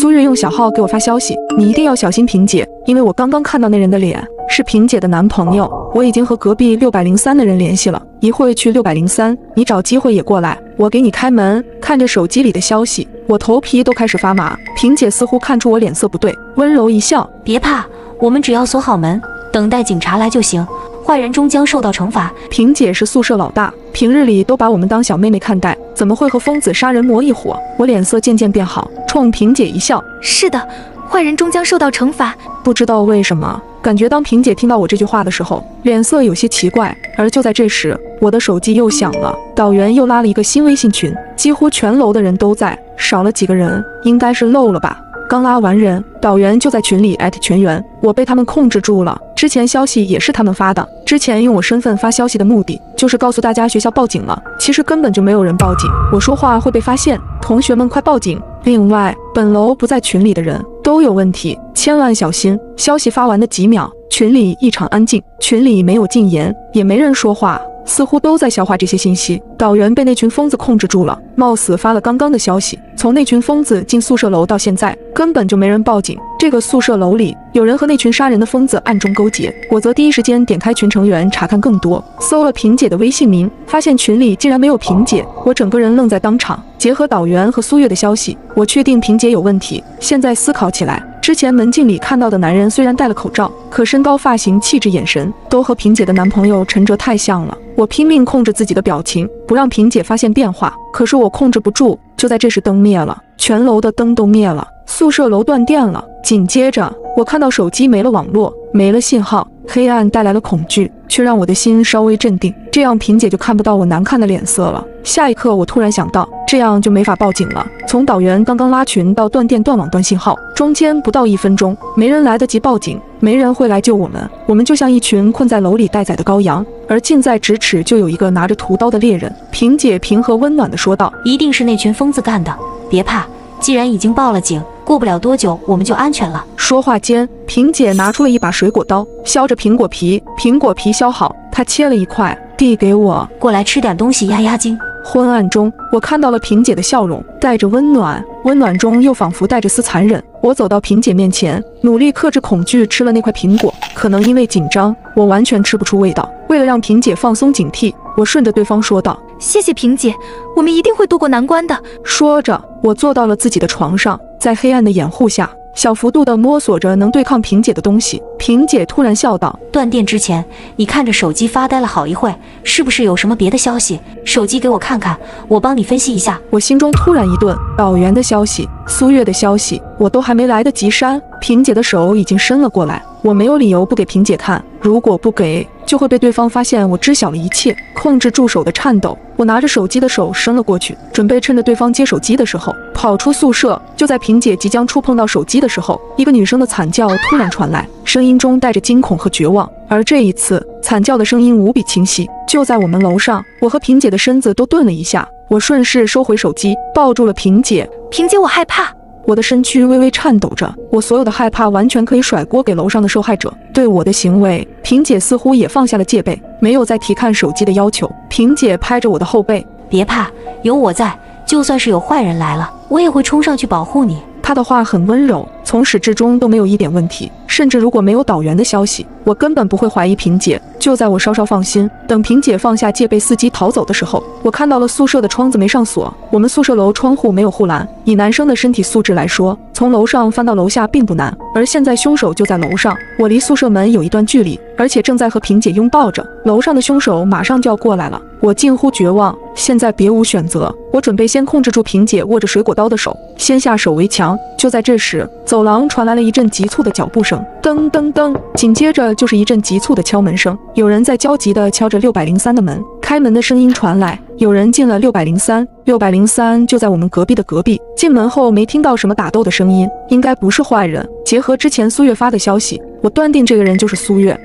苏月用小号给我发消息，你一定要小心萍姐，因为我刚刚看到那人的脸是萍姐的男朋友。我已经和隔壁603的人联系了，一会去603，你找机会也过来，我给你开门。看着手机里的消息，我头皮都开始发麻。萍姐似乎看出我脸色不对，温柔一笑，别怕，我们只要锁好门，等待警察来就行，坏人终将受到惩罚。萍姐是宿舍老大，平日里都把我们当小妹妹看待，怎么会和疯子杀人魔一伙？我脸色渐渐变好，冲萍姐一笑，是的，坏人终将受到惩罚。不知道为什么，感觉当萍姐听到我这句话的时候，脸色有些奇怪。而就在这时，我的手机又响了，导员又拉了一个新微信群，几乎全楼的人都在，少了几个人，应该是漏了吧。刚拉完人，导员就在群里艾特全员，我被他们控制住了。之前消息也是他们发的，之前用我身份发消息的目的就是告诉大家学校报警了，其实根本就没有人报警，我说话会被发现，同学们快报警。另外，本楼不在群里的人都有问题，千万小心。消息发完的几秒，群里异常安静，群里没有禁言，也没人说话，似乎都在消化这些信息。导员被那群疯子控制住了，貌似发了刚刚的消息。从那群疯子进宿舍楼到现在，根本就没人报警。这个宿舍楼里有人和那群杀人的疯子暗中勾结，我则第一时间点开群成员查看更多，搜了萍姐的微信名，发现群里竟然没有萍姐，我整个人愣在当场。结合导员和苏月的消息，我确定萍姐有问题。现在思考起来，之前门禁里看到的男人虽然戴了口罩，可身高、发型、气质、眼神都和萍姐的男朋友陈哲太像了。我拼命控制自己的表情，不让萍姐发现变化，可是我控制不住。就在这时，灯灭了，全楼的灯都灭了，宿舍楼断电了。紧接着，我看到手机没了网络，没了信号，黑暗带来了恐惧，却让我的心稍微镇定，这样萍姐就看不到我难看的脸色了。下一刻，我突然想到，这样就没法报警了。从导员刚刚拉群到断电、断网、断信号，中间不到1分钟，没人来得及报警，没人会来救我们，我们就像一群困在楼里待宰的羔羊。而近在咫尺，就有一个拿着屠刀的猎人。萍姐平和温暖地说道：“一定是那群疯子干的，别怕，既然已经报了警，过不了多久我们就安全了。”说话间，萍姐拿出了一把水果刀，削着苹果皮，苹果皮削好，她切了一块，递给我，过来吃点东西压压惊。昏暗中，我看到了萍姐的笑容，带着温暖，温暖中又仿佛带着丝残忍。我走到萍姐面前，努力克制恐惧，吃了那块苹果。可能因为紧张，我完全吃不出味道。为了让萍姐放松警惕，我顺着对方说道：“谢谢萍姐，我们一定会渡过难关的。”说着，我坐到了自己的床上，在黑暗的掩护下，小幅度地摸索着能对抗萍姐的东西。萍姐突然笑道：“断电之前，你看着手机发呆了好一会，是不是有什么别的消息？手机给我看看，我帮你分析一下。”我心中突然一顿，导员的消息、苏月的消息，我都还没来得及删，萍姐的手已经伸了过来。我没有理由不给萍姐看，如果不给，就会被对方发现我知晓了一切。控制住手的颤抖，我拿着手机的手伸了过去，准备趁着对方接手机的时候跑出宿舍。就在萍姐即将触碰到手机的时候，一个女生的惨叫突然传来，声音中带着惊恐和绝望。而这一次，惨叫的声音无比清晰，就在我们楼上。我和萍姐的身子都顿了一下，我顺势收回手机，抱住了萍姐。萍姐，我害怕。我的身躯微微颤抖着，我所有的害怕完全可以甩锅给楼上的受害者。对我的行为，萍姐似乎也放下了戒备，没有再提看手机的要求。萍姐拍着我的后背：“别怕，有我在，就算是有坏人来了，我也会冲上去保护你。”她的话很温柔，从始至终都没有一点问题。甚至如果没有导员的消息，我根本不会怀疑萍姐。就在我稍稍放心，等萍姐放下戒备伺机逃走的时候，我看到了宿舍的窗子没上锁。我们宿舍楼窗户没有护栏，以男生的身体素质来说，从楼上翻到楼下并不难。而现在凶手就在楼上，我离宿舍门有一段距离，而且正在和萍姐拥抱着。楼上的凶手马上就要过来了，我近乎绝望，现在别无选择。我准备先控制住萍姐握着水果刀的手，先下手为强。就在这时，走廊传来了一阵急促的脚步声，噔噔噔，紧接着就是一阵急促的敲门声，有人在焦急地敲着603的门。开门的声音传来，有人进了603，603就在我们隔壁的隔壁。进门后没听到什么打斗的声音，应该不是坏人。结合之前苏月发的消息，我断定这个人就是苏月。